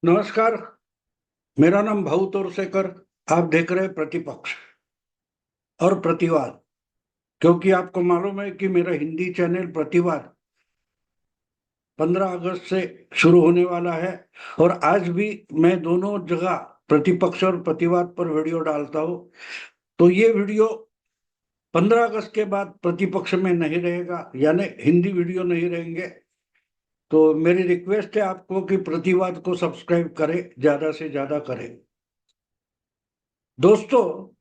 नमस्कार। मेरा नाम भाऊ तोरसेकर। आप देख रहे हैं प्रतिपक्ष और प्रतिवाद। क्योंकि आपको मालूम है कि मेरा हिंदी चैनल प्रतिवाद 15 अगस्त से शुरू होने वाला है और आज भी मैं दोनों जगह प्रतिपक्ष और प्रतिवाद पर वीडियो डालता हूं। तो ये वीडियो 15 अगस्त के बाद प्रतिपक्ष में नहीं रहेगा, यानी हिंदी वीडियो नहीं रहेंगे। तो मेरी रिक्वेस्ट है आपको कि प्रतिवाद को सब्सक्राइब करें, ज्यादा से ज्यादा करें। दोस्तों,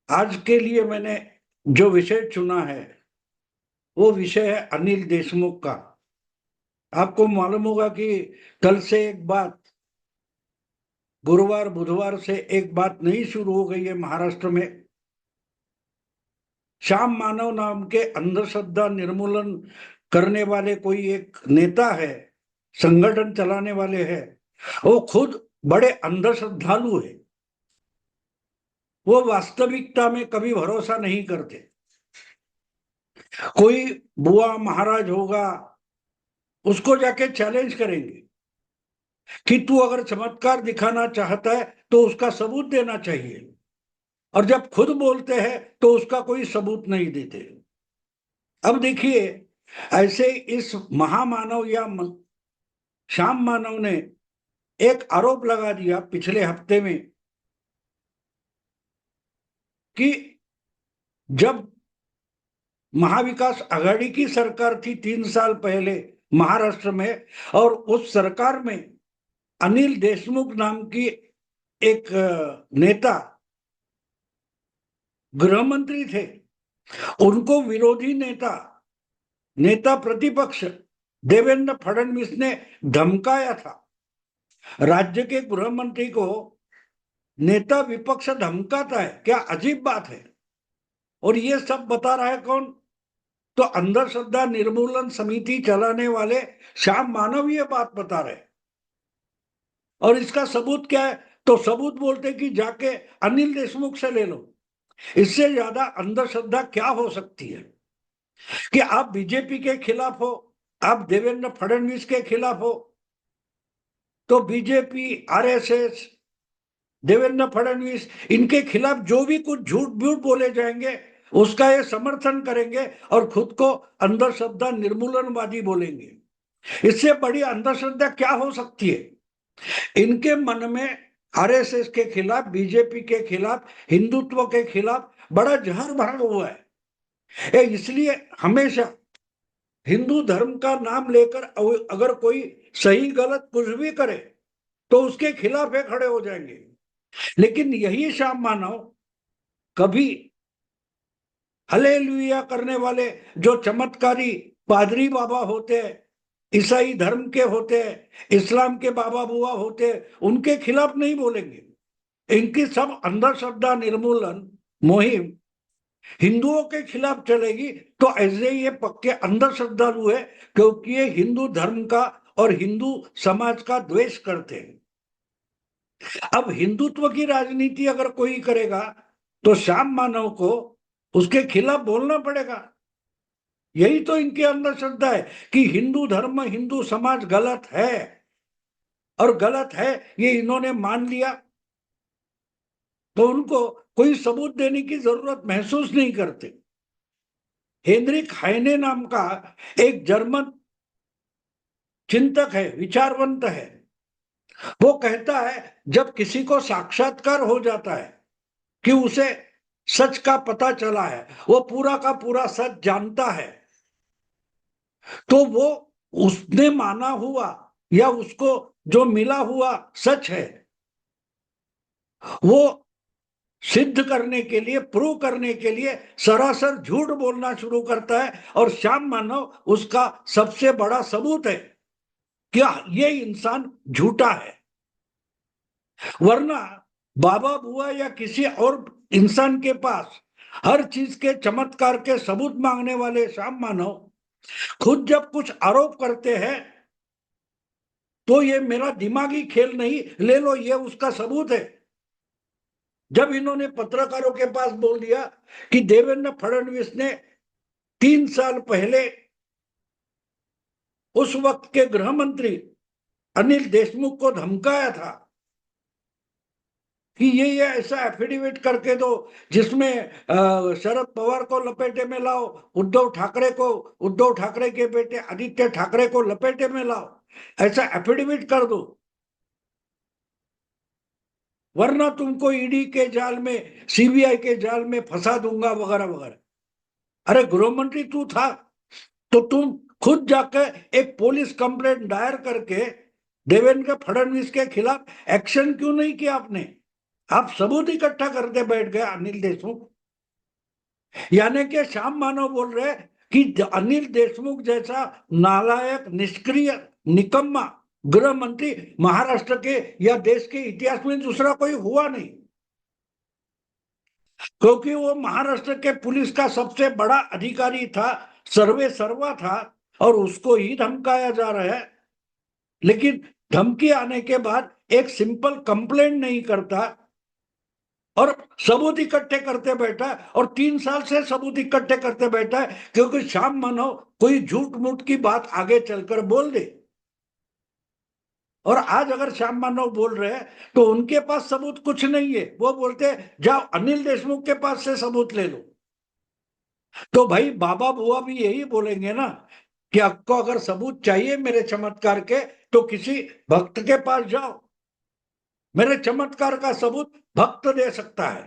आज के लिए मैंने जो विषय चुना है वो विषय है अनिल देशमुख का। आपको मालूम होगा कि कल से एक बात, गुरुवार बुधवार से एक बात नई शुरू हो गई है महाराष्ट्र में। श्याम मानव नाम के अंधश्रद्धा निर्मूलन करने वाले कोई एक नेता है, संगठन चलाने वाले हैं। वो खुद बड़े अंधश्रद्धालु है। वो वास्तविकता में कभी भरोसा नहीं करते। कोई बुआ महाराज होगा, उसको जाके चैलेंज करेंगे कि तू अगर चमत्कार दिखाना चाहता है तो उसका सबूत देना चाहिए, और जब खुद बोलते हैं तो उसका कोई सबूत नहीं देते। अब देखिए, ऐसे इस महामानव या श्याम मानव ने एक आरोप लगा दिया पिछले हफ्ते में कि जब महाविकास आघाड़ी की सरकार थी 3 साल पहले महाराष्ट्र में, और उस सरकार में अनिल देशमुख नाम की एक नेता गृह मंत्री थे, उनको विरोधी नेता प्रतिपक्ष देवेंद्र फडणवीस ने धमकाया था। राज्य के गृह मंत्री को नेता विपक्ष धमकाता है, क्या अजीब बात है। और ये सब बता रहा है कौन? तो अंधश्रद्धा निर्मूलन समिति चलाने वाले श्याम मानव ये बात बता रहे। और इसका सबूत क्या है? तो सबूत बोलते कि जाके अनिल देशमुख से ले लो। इससे ज्यादा अंधश्रद्धा क्या हो सकती है कि आप बीजेपी के खिलाफ हो, आप देवेंद्र फडणवीस के खिलाफ हो, तो बीजेपी, आरएसएस, देवेंद्र फडणवीस, इनके खिलाफ जो भी कुछ झूठ ब्यूठ बोले जाएंगे उसका ये समर्थन करेंगे और खुद को अंधश्रद्धा निर्मूलनवादी बोलेंगे। इससे बड़ी अंधश्रद्धा क्या हो सकती है? इनके मन में आरएसएस के खिलाफ, बीजेपी के खिलाफ, हिंदुत्व के खिलाफ बड़ा जहर भरा हुआ है। इसलिए हमेशा हिंदू धर्म का नाम लेकर अगर कोई सही गलत कुछ भी करे तो उसके खिलाफ ये खड़े हो जाएंगे। लेकिन यही श्याम मानव कभी हालेलुया करने वाले जो चमत्कारी पादरी बाबा होते हैं, ईसाई धर्म के होते हैं, इस्लाम के बाबा बुआ होते हैं, उनके खिलाफ नहीं बोलेंगे। इनकी सब अंधश्रद्धा निर्मूलन मुहिम हिंदुओं के खिलाफ चलेगी। तो ऐसे ये पक्के अंधश्रद्धालु है, क्योंकि ये हिंदू धर्म का और हिंदू समाज का द्वेष करते हैं। अब हिंदुत्व की राजनीति अगर कोई करेगा तो श्याम मानव को उसके खिलाफ बोलना पड़ेगा। यही तो इनके अंदर श्रद्धा है कि हिंदू धर्म, हिंदू समाज गलत है, और गलत है ये इन्होंने मान लिया, तो उनको कोई सबूत देने की जरूरत महसूस नहीं करते। हेनरिक हाइने नाम का एक जर्मन चिंतक है, विचारवंत है। वो कहता है जब किसी को साक्षात्कार हो जाता है कि उसे सच का पता चला है, वो पूरा का पूरा सच जानता है, तो वो उसने माना हुआ या उसको जो मिला हुआ सच है वो सिद्ध करने के लिए, प्रूव करने के लिए सरासर झूठ बोलना शुरू करता है। और श्याम मानव उसका सबसे बड़ा सबूत है कि ये इंसान झूठा है। वरना बाबा बुआ या किसी और इंसान के पास हर चीज के चमत्कार के सबूत मांगने वाले श्याम मानव खुद जब कुछ आरोप करते हैं तो ये मेरा दिमागी खेल नहीं, ले लो ये उसका सबूत है। जब इन्होंने पत्रकारों के पास बोल दिया कि देवेंद्र फडणवीस ने 3 साल पहले उस वक्त के गृह मंत्री अनिल देशमुख को धमकाया था कि ये ऐसा एफिडेविट करके दो जिसमें शरद पवार को लपेटे में लाओ, उद्धव ठाकरे के बेटे आदित्य ठाकरे को लपेटे में लाओ, ऐसा एफिडेविट कर दो, वरना तुमको ईडी के जाल में, सीबीआई के जाल में फंसा दूंगा वगैरह वगैरह। अरे गृह मंत्री तू था तो तुम खुद जाकर एक पुलिस कंप्लेंट दायर करके देवेंद्र फडणवीस के खिलाफ एक्शन क्यों नहीं किया आपने? आप सबूत इकट्ठा करते बैठ गए अनिल देशमुख। यानी कि श्याम मानव बोल रहे कि अनिल देशमुख जैसा नालायक, निष्क्रिय, निकम्मा गृह मंत्री महाराष्ट्र के या देश के इतिहास में दूसरा कोई हुआ नहीं, क्योंकि वो महाराष्ट्र के पुलिस का सबसे बड़ा अधिकारी था, सर्वे सर्वा था, और उसको ही धमकाया जा रहा है। लेकिन धमकी आने के बाद एक सिंपल कंप्लेंट नहीं करता और सबूत इकट्ठे करते बैठा है, और 3 साल से सबूत इकट्ठे करते बैठा है, क्योंकि श्याम मानव कोई झूठ मूठ की बात आगे चलकर बोल दे। और आज अगर श्याम मानव बोल रहे हैं तो उनके पास सबूत कुछ नहीं है, वो बोलते हैं जाओ अनिल देशमुख के पास से सबूत ले लो। तो भाई बाबा बुआ भी यही बोलेंगे ना कि आपको अगर सबूत चाहिए मेरे चमत्कार के तो किसी भक्त के पास जाओ, मेरे चमत्कार का सबूत भक्त दे सकता है।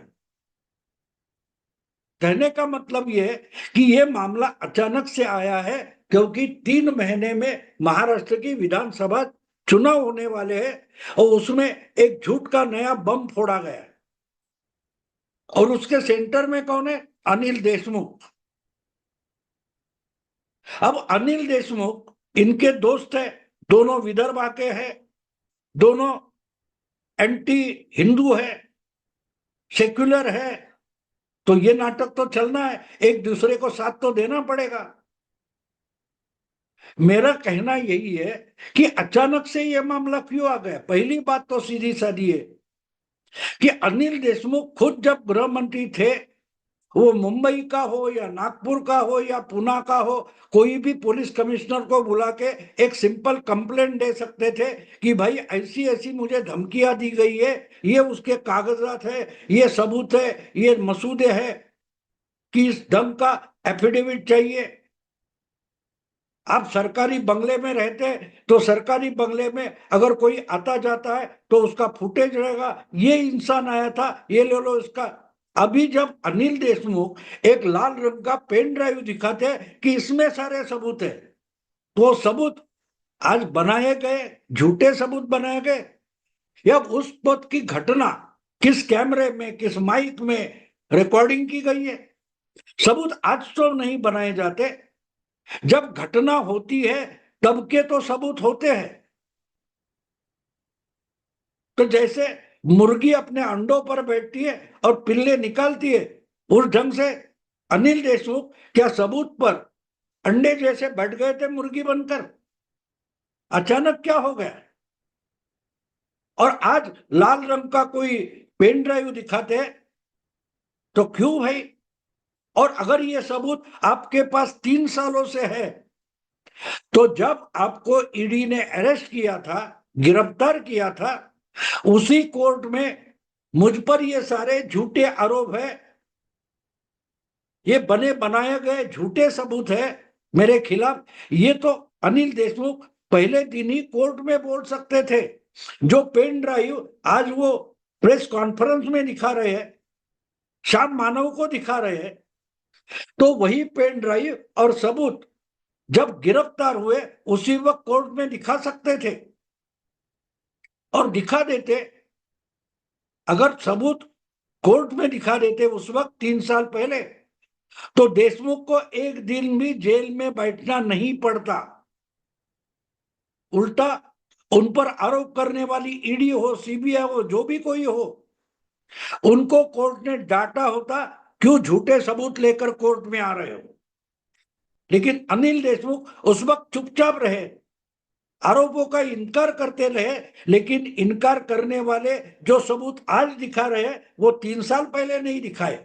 कहने का मतलब ये कि ये मामला अचानक से आया है, क्योंकि 3 महीने में महाराष्ट्र की विधानसभा चुनाव होने वाले हैं और उसमें एक झूठ का नया बम फोड़ा गया है, और उसके सेंटर में कौन है? अनिल देशमुख। अब अनिल देशमुख इनके दोस्त है, दोनों विदर्भ के हैं, दोनों एंटी हिंदू है, सेक्युलर है, तो ये नाटक तो चलना है, एक दूसरे को साथ तो देना पड़ेगा। मेरा कहना यही है कि अचानक से ये मामला क्यों आ गया। पहली बात तो सीधी सादी है कि अनिल देशमुख खुद जब गृह मंत्री थे, वो मुंबई का हो या नागपुर का हो या पुणे का हो, कोई भी पुलिस कमिश्नर को बुला के एक सिंपल कंप्लेंट दे सकते थे कि भाई ऐसी ऐसी मुझे धमकियां दी गई है, ये उसके कागजात है, ये सबूत है, ये मसूदे हैं कि इस ढंग का एफिडेविट चाहिए। आप सरकारी बंगले में रहते हैं तो सरकारी बंगले में अगर कोई आता जाता है तो उसका फुटेज रहेगा, ये इंसान आया था, ये ले लो इसका। अभी जब अनिल देशमुख एक लाल रंग का पेन ड्राइव दिखाते हैं कि इसमें सारे सबूत है, तो सबूत आज बनाए गए, झूठे सबूत बनाए गए, या उस वक्त की घटना किस कैमरे में, किस माइक में रिकॉर्डिंग की गई है, सबूत आज तो नहीं बनाए जाते। जब घटना होती है तब के तो सबूत होते हैं। तो जैसे मुर्गी अपने अंडों पर बैठती है और पिल्ले निकालती है, उस ढंग से अनिल देशमुख क्या सबूत पर अंडे जैसे बैठ गए थे मुर्गी बनकर? अचानक क्या हो गया? और आज लाल रंग का कोई पेन ड्राइव दिखाते हैं तो क्यों भाई? और अगर ये सबूत आपके पास 3 सालों से है, तो जब आपको ईडी ने अरेस्ट किया था, गिरफ्तार किया था, उसी कोर्ट में मुझ पर ये सारे झूठे आरोप है, ये बने बनाए गए झूठे सबूत है मेरे खिलाफ, ये तो अनिल देशमुख पहले दिन ही कोर्ट में बोल सकते थे। जो पेन ड्राइव आज वो प्रेस कॉन्फ्रेंस में दिखा रहे हैं, श्याम मानव को दिखा रहे हैं, तो वही पेन ड्राइव और सबूत जब गिरफ्तार हुए उसी वक्त कोर्ट में दिखा सकते थे और दिखा देते। अगर सबूत कोर्ट में दिखा देते उस वक्त 3 साल पहले, तो देशमुख को एक दिन भी जेल में बैठना नहीं पड़ता। उल्टा उन पर आरोप करने वाली ईडी हो, सीबीआई हो, जो भी कोई हो, उनको कोर्ट ने डांटा होता, क्यों झूठे सबूत लेकर कोर्ट में आ रहे हो। लेकिन अनिल देशमुख उस वक्त चुपचाप रहे, आरोपों का इनकार करते रहे, लेकिन इनकार करने वाले जो सबूत आज दिखा रहे हैं वो 3 साल पहले नहीं दिखाए।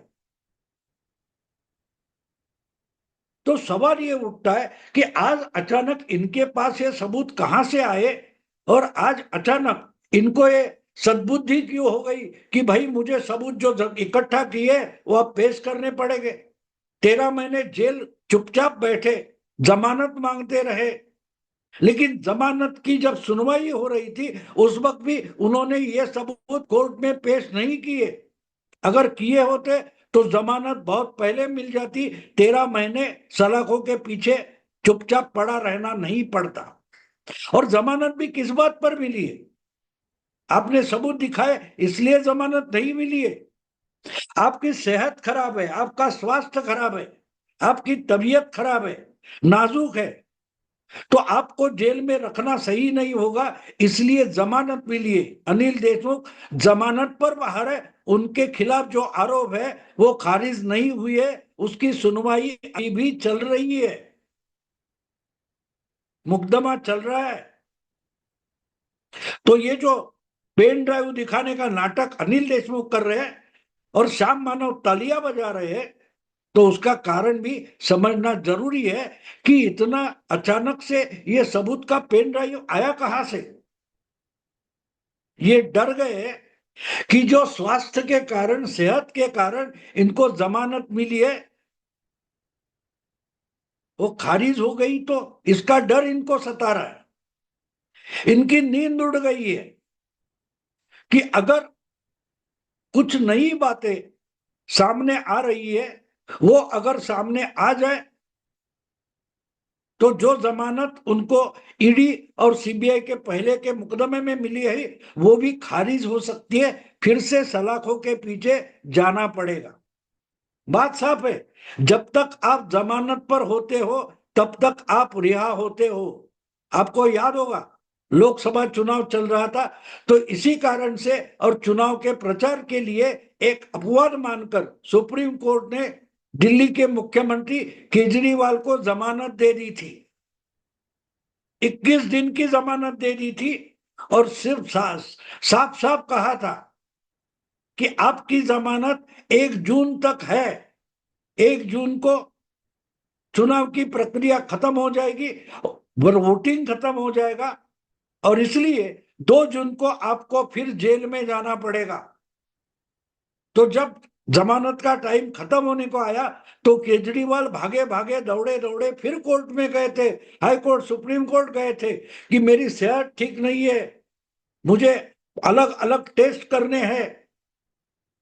तो सवाल ये उठता है कि आज अचानक इनके पास ये सबूत कहां से आए और आज अचानक इनको ये सद्बुद्धि क्यों हो गई कि भाई मुझे सबूत जो इकट्ठा किए वो अब पेश करने पड़ेंगे। 13 महीने जेल चुपचाप बैठे, जमानत मांगते रहे, लेकिन जमानत की जब सुनवाई हो रही थी उस वक्त भी उन्होंने ये सबूत कोर्ट में पेश नहीं किए। अगर किए होते तो जमानत बहुत पहले मिल जाती। 13 महीने सलाखों के पीछे चुपचाप पड़ा रहना नहीं पड़ता। और जमानत भी किस बात पर मिली है? आपने सबूत दिखाए इसलिए जमानत नहीं मिली है। आपकी सेहत खराब है, आपका स्वास्थ्य खराब है, आपकी तबीयत खराब है, नाजुक है, तो आपको जेल में रखना सही नहीं होगा, इसलिए जमानत मिली है। अनिल देशमुख जमानत पर बाहर है, उनके खिलाफ जो आरोप है वो खारिज नहीं हुई है, उसकी सुनवाई अभी भी चल रही है, मुकदमा चल रहा है। तो ये जो पेन ड्राइव दिखाने का नाटक अनिल देशमुख कर रहे हैं और श्याम मानव तालियां बजा रहे हैं, तो उसका कारण भी समझना जरूरी है कि इतना अचानक से ये सबूत का पेन ड्राइव आया कहां से। ये डर गए कि जो स्वास्थ्य के कारण, सेहत के कारण इनको जमानत मिली है वो खारिज हो गई, तो इसका डर इनको सता रहा है। इनकी नींद उड़ गई है कि अगर कुछ नई बातें सामने आ रही है, वो अगर सामने आ जाए तो जो जमानत उनको ईडी और सीबीआई के पहले के मुकदमे में मिली है वो भी खारिज हो सकती है, फिर से सलाखों के पीछे जाना पड़ेगा। बात साफ है, जब तक आप जमानत पर होते हो तब तक आप रिहा होते हो। आपको याद होगा लोकसभा चुनाव चल रहा था, तो इसी कारण से और चुनाव के प्रचार के लिए एक अपवाद मानकर सुप्रीम कोर्ट ने दिल्ली के मुख्यमंत्री केजरीवाल को जमानत दे दी थी। 21 दिन की जमानत दे दी थी और सिर्फ साफ साफ कहा था कि आपकी जमानत 1 जून तक है, 1 जून को चुनाव की प्रक्रिया खत्म हो जाएगी, वोटिंग खत्म हो जाएगा और इसलिए 2 जून को आपको फिर जेल में जाना पड़ेगा। तो जब जमानत का टाइम खत्म होने को आया तो केजरीवाल भागे भागे दौड़े दौड़े फिर कोर्ट में गए थे, हाई कोर्ट, सुप्रीम कोर्ट गए थे कि मेरी सेहत ठीक नहीं है, मुझे अलग अलग टेस्ट करने हैं,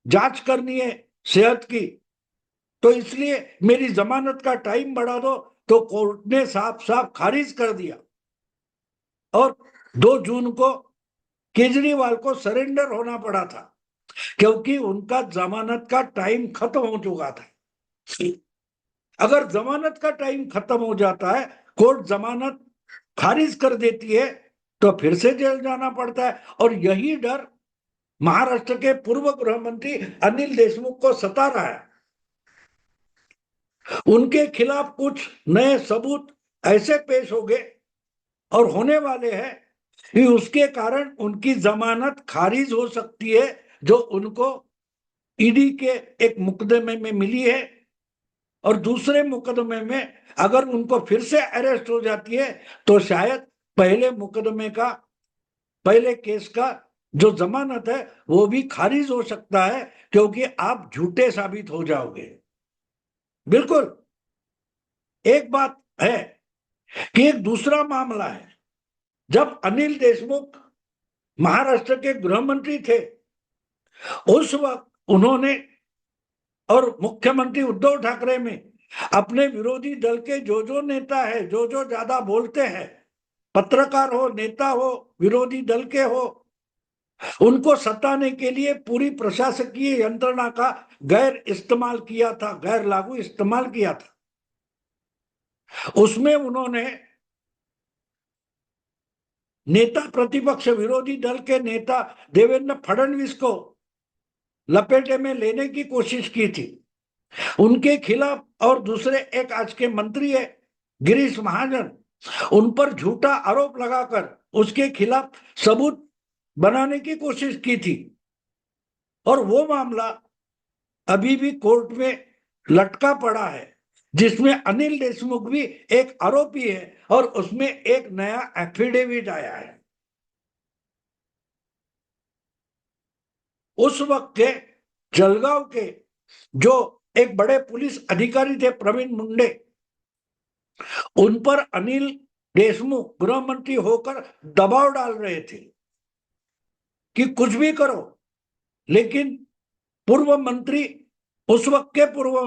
जांच करनी है सेहत की, तो इसलिए मेरी जमानत का टाइम बढ़ा दो। तो कोर्ट ने साफ साफ खारिज कर दिया और 2 जून को केजरीवाल को सरेंडर होना पड़ा था क्योंकि उनका जमानत का टाइम खत्म हो चुका था। अगर जमानत का टाइम खत्म हो जाता है, कोर्ट जमानत खारिज कर देती है, तो फिर से जेल जाना पड़ता है। और यही डर महाराष्ट्र के पूर्व गृह मंत्री अनिल देशमुख को सता रहा है। उनके खिलाफ कुछ नए सबूत ऐसे पेश हो गए और होने वाले हैं कि उसके कारण उनकी जमानत खारिज हो सकती है, जो उनको ईडी के एक मुकदमे में मिली है। और दूसरे मुकदमे में अगर उनको फिर से अरेस्ट हो जाती है तो शायद पहले मुकदमे का, पहले केस का जो जमानत है वो भी खारिज हो सकता है, क्योंकि आप झूठे साबित हो जाओगे। बिल्कुल। एक बात है कि एक दूसरा मामला है, जब अनिल देशमुख महाराष्ट्र के गृह मंत्री थे उस वक्त उन्होंने और मुख्यमंत्री उद्धव ठाकरे में अपने विरोधी दल के जो नेता है, जो ज्यादा बोलते हैं, पत्रकार हो, नेता हो, विरोधी दल के हो, उनको सताने के लिए पूरी प्रशासकीय यंत्रणा का गैर इस्तेमाल किया था, गैर लागू इस्तेमाल किया था। उसमें उन्होंने नेता प्रतिपक्ष विरोधी दल के नेता देवेंद्र फडणवीस को लपेटे में लेने की कोशिश की थी। उनके खिलाफ और दूसरे एक आज के मंत्री है गिरीश महाजन, उन पर झूठा आरोप लगाकर उसके खिलाफ सबूत बनाने की कोशिश की थी और वो मामला अभी भी कोर्ट में लटका पड़ा है, जिसमें अनिल देशमुख भी एक आरोपी है और उसमें एक नया एफिडेविट आया है। उस वक्त के जलगांव के जो एक बड़े पुलिस अधिकारी थे प्रवीण मुंडे, उन पर अनिल देशमुख गृह मंत्री होकर दबाव डाल रहे थे कि कुछ भी करो, लेकिन पूर्व मंत्री, उस वक्त के पूर्व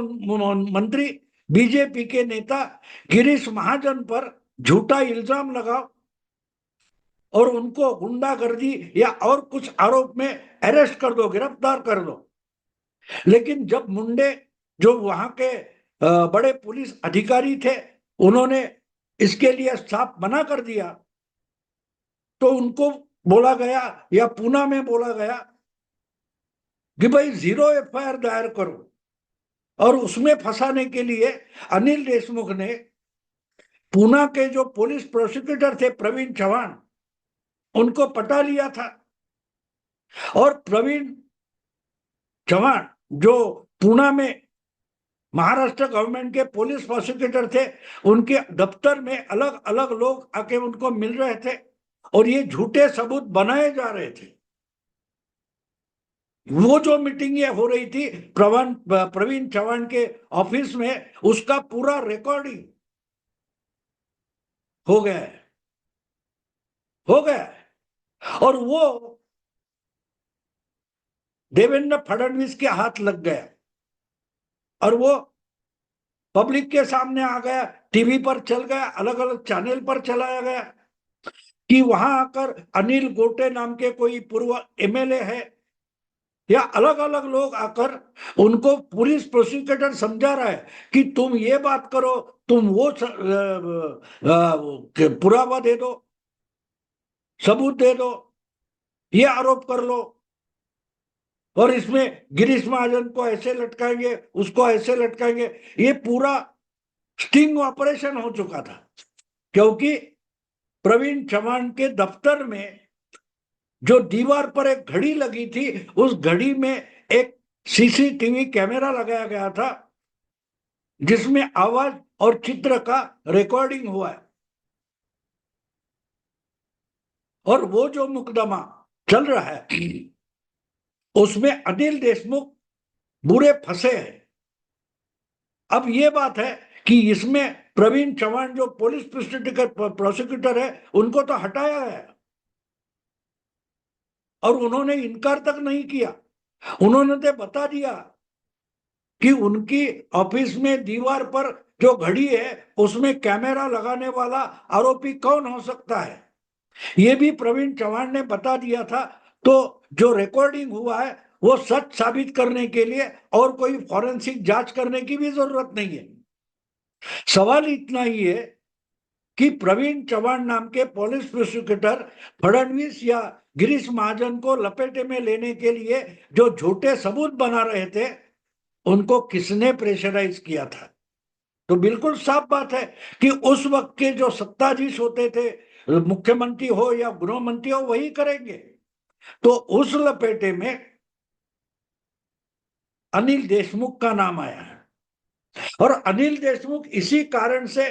मंत्री बीजेपी के नेता गिरीश महाजन पर झूठा इल्जाम लगाओ और उनको गुंडागर्दी या और कुछ आरोप में अरेस्ट कर दो, गिरफ्तार कर दो। लेकिन जब मुंडे, जो वहां के बड़े पुलिस अधिकारी थे, उन्होंने इसके लिए साफ मना कर दिया, तो उनको बोला गया या पूना में बोला गया कि भाई 0 एफआईआर दायर करो। और उसमें फंसाने के लिए अनिल देशमुख ने पूना के जो पुलिस प्रोसिक्यूटर थे प्रवीण चव्हाण, उनको पटा लिया था। और प्रवीण चव्हाण जो पूना में महाराष्ट्र गवर्नमेंट के पुलिस प्रोसिक्यूटर थे, उनके दफ्तर में अलग अलग लोग आके उनको मिल रहे थे और ये झूठे सबूत बनाए जा रहे थे। वो जो मीटिंग ये हो रही थी प्रवीण चव्हाण के ऑफिस में, उसका पूरा रिकॉर्डिंग हो गया है, हो गया है। और वो देवेंद्र फडणवीस के हाथ लग गया और वो पब्लिक के सामने आ गया, टीवी पर चल गया, अलग अलग चैनल पर चलाया गया कि वहां आकर अनिल गोटे नाम के कोई पूर्व एमएलए है या अलग अलग लोग आकर उनको पुलिस प्रोसिक्यूटर समझा रहा है कि तुम ये बात करो, तुम वो पुरावा दे दो, सबूत दे दो, ये आरोप कर लो, और इसमें गिरीश महाजन को ऐसे लटकाएंगे, उसको ऐसे लटकाएंगे। ये पूरा स्टिंग ऑपरेशन हो चुका था, क्योंकि प्रवीण चव्हाण के दफ्तर में जो दीवार पर एक घड़ी लगी थी, उस घड़ी में एक सीसीटीवी कैमरा लगाया गया था जिसमें आवाज और चित्र का रिकॉर्डिंग हुआ है। और वो जो मुकदमा चल रहा है उसमें अनिल देशमुख बुरे फंसे हैं। अब ये बात है कि इसमें प्रवीण चव्हाण जो पुलिस प्रोसिक्यूटर है, उनको तो हटाया है और उन्होंने इनकार तक नहीं किया। उन्होंने तो बता दिया कि उनकी ऑफिस में दीवार पर जो घड़ी है उसमें कैमरा लगाने वाला आरोपी कौन हो सकता है, ये भी प्रवीण चव्हाण ने बता दिया था। तो जो रिकॉर्डिंग हुआ है वो सच साबित करने के लिए और कोई फॉरेंसिक जांच करने की भी जरूरत नहीं है। सवाल इतना ही है कि प्रवीण चव्हाण नाम के पुलिस प्रोसिक्यूटर फडणवीस या गिरीश महाजन को लपेटे में लेने के लिए जो झूठे सबूत बना रहे थे, उनको किसने प्रेशराइज किया था। तो बिल्कुल साफ बात है कि उस वक्त के जो सत्ताधीश होते थे, मुख्यमंत्री हो या गृह मंत्री हो, वही करेंगे। तो उस लपेटे में अनिल देशमुख का नाम आया है और अनिल देशमुख इसी कारण से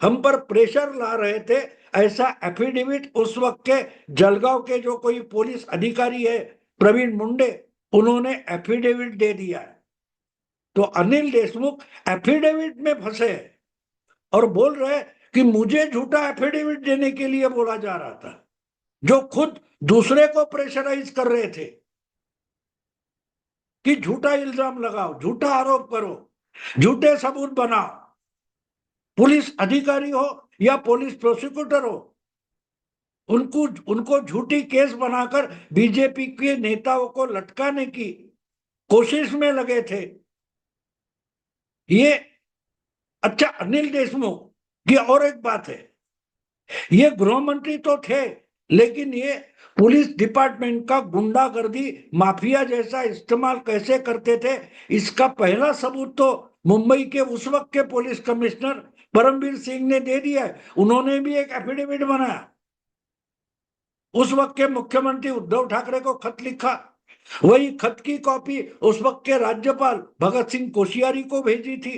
हम पर प्रेशर ला रहे थे। ऐसा एफिडेविट उस वक्त के जलगांव के जो कोई पुलिस अधिकारी है प्रवीण मुंडे, उन्होंने एफिडेविट दे दिया है। तो अनिल देशमुख एफिडेविट में फंसे और बोल रहे कि मुझे झूठा एफिडेविट देने के लिए बोला जा रहा था, जो खुद दूसरे को प्रेशराइज कर रहे थे कि झूठा इल्जाम लगाओ, झूठा आरोप करो, झूठे सबूत बनाओ। पुलिस अधिकारी हो या पुलिस प्रोसिक्यूटर हो, उनको झूठी केस बनाकर बीजेपी के नेताओं को लटकाने की कोशिश में लगे थे। ये अच्छा, अनिल देशमुख की और एक बात है, ये गृह मंत्री तो थे, लेकिन ये पुलिस डिपार्टमेंट का गुंडागर्दी माफिया जैसा इस्तेमाल कैसे करते थे, इसका पहला सबूत तो मुंबई के उस वक्त के पुलिस कमिश्नर परमवीर सिंह ने दे दिया है। उन्होंने भी एक एफिडेविट बनाया, उस वक्त के मुख्यमंत्री उद्धव ठाकरे को खत लिखा, वही खत की कॉपी उस वक्त के राज्यपाल भगत सिंह कोश्यारी को भेजी थी।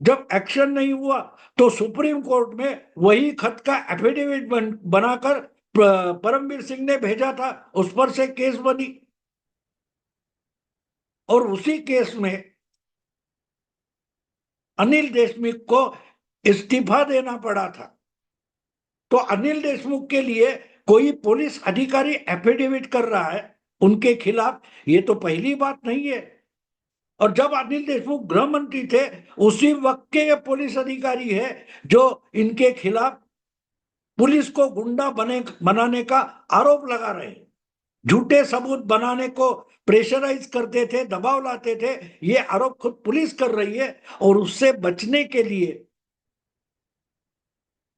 जब एक्शन नहीं हुआ तो सुप्रीम कोर्ट में वही खत का एफिडेविट बनाकर परमवीर सिंह ने भेजा था, उस पर से केस बनी। और उसी केस में अनिल देशमुख को इस्तीफा देना पड़ा था। तो अनिल देशमुख के लिए कोई पुलिस अधिकारी एफिडेविट कर रहा है उनके खिलाफ, ये तो पहली बात नहीं है। और जब अनिल देशमुख गृह मंत्री थे उसी वक्त के ये पुलिस अधिकारी है जो इनके खिलाफ पुलिस को गुंडा बनाने का आरोप लगा रहे हैं, झूठे सबूत बनाने को प्रेशराइज करते थे, दबाव लाते थे। ये आरोप खुद पुलिस कर रही है और उससे बचने के लिए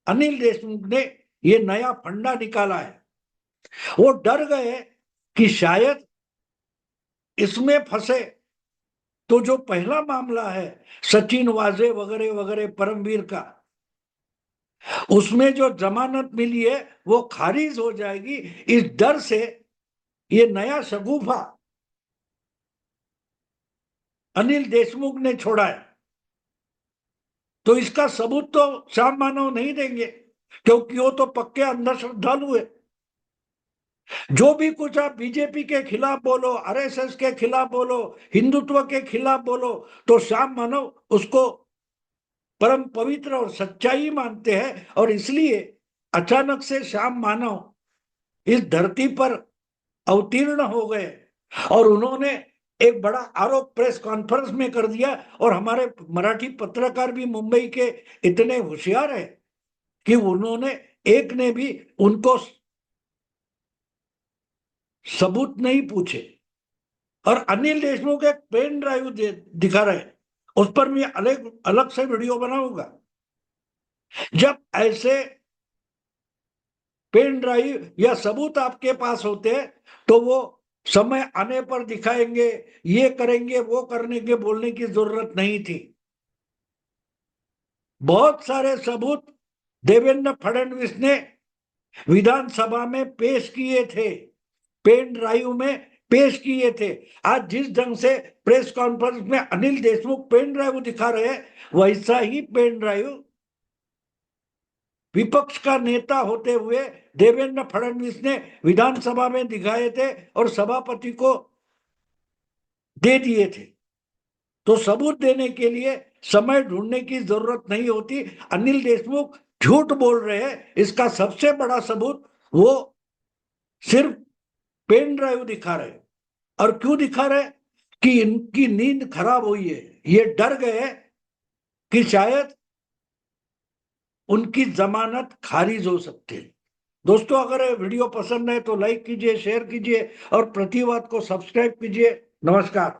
अनिल देशमुख ने ये नया फंडा निकाला है। वो डर गए कि शायद इसमें फंसे तो जो पहला मामला है सचिन वाजे वगैरह वगैरह परमवीर का, उसमें जो जमानत मिली है वो खारिज हो जाएगी। इस डर से ये नया शगुफा अनिल देशमुख ने छोड़ा है। तो इसका सबूत तो श्याम मानव नहीं देंगे क्योंकि वो तो पक्के अंधश्रद्धालु श्रद्धालु है। जो भी कुछ आप बीजेपी के खिलाफ बोलो, आरएसएस के खिलाफ बोलो, हिंदुत्व के खिलाफ बोलो, तो श्याम मानव उसको परम पवित्र और सच्चाई मानते हैं। और इसलिए अचानक से श्याम मानव इस धरती पर अवतीर्ण हो गए और उन्होंने एक बड़ा आरोप प्रेस कॉन्फ्रेंस में कर दिया। और हमारे मराठी पत्रकार भी मुंबई के इतने होशियार हैं कि उन्होंने एक ने भी उनको सबूत नहीं पूछे। और अनिल देशमुख एक पेन ड्राइव दिखा रहे हैं, उस पर मैं अलग अलग से वीडियो बनाऊंगा। जब ऐसे पेन ड्राइव या सबूत आपके पास होते हैं तो वो समय आने पर दिखाएंगे, ये करेंगे वो करने के बोलने की जरूरत नहीं थी। बहुत सारे सबूत देवेंद्र फडणवीस ने विधानसभा में पेश किए थे, पेन ड्राइव में पेश किए थे। आज जिस ढंग से प्रेस कॉन्फ्रेंस में अनिल देशमुख पेन ड्राइव दिखा रहे हैं, वैसा ही पेन ड्राइव विपक्ष का नेता होते हुए देवेंद्र फडणवीस ने विधानसभा में दिखाए थे और सभापति को दे दिए थे। तो सबूत देने के लिए समय ढूंढने की जरूरत नहीं होती। अनिल देशमुख झूठ बोल रहे हैं, इसका सबसे बड़ा सबूत वो सिर्फ पेन ड्राइव दिखा रहे। और क्यों दिखा रहे? कि इनकी नींद खराब हुई है, ये डर गए कि शायद उनकी जमानत खारिज हो सकती है। दोस्तों, अगर ये वीडियो पसंद है तो लाइक कीजिए, शेयर कीजिए और प्रतिवाद को सब्सक्राइब कीजिए। नमस्कार।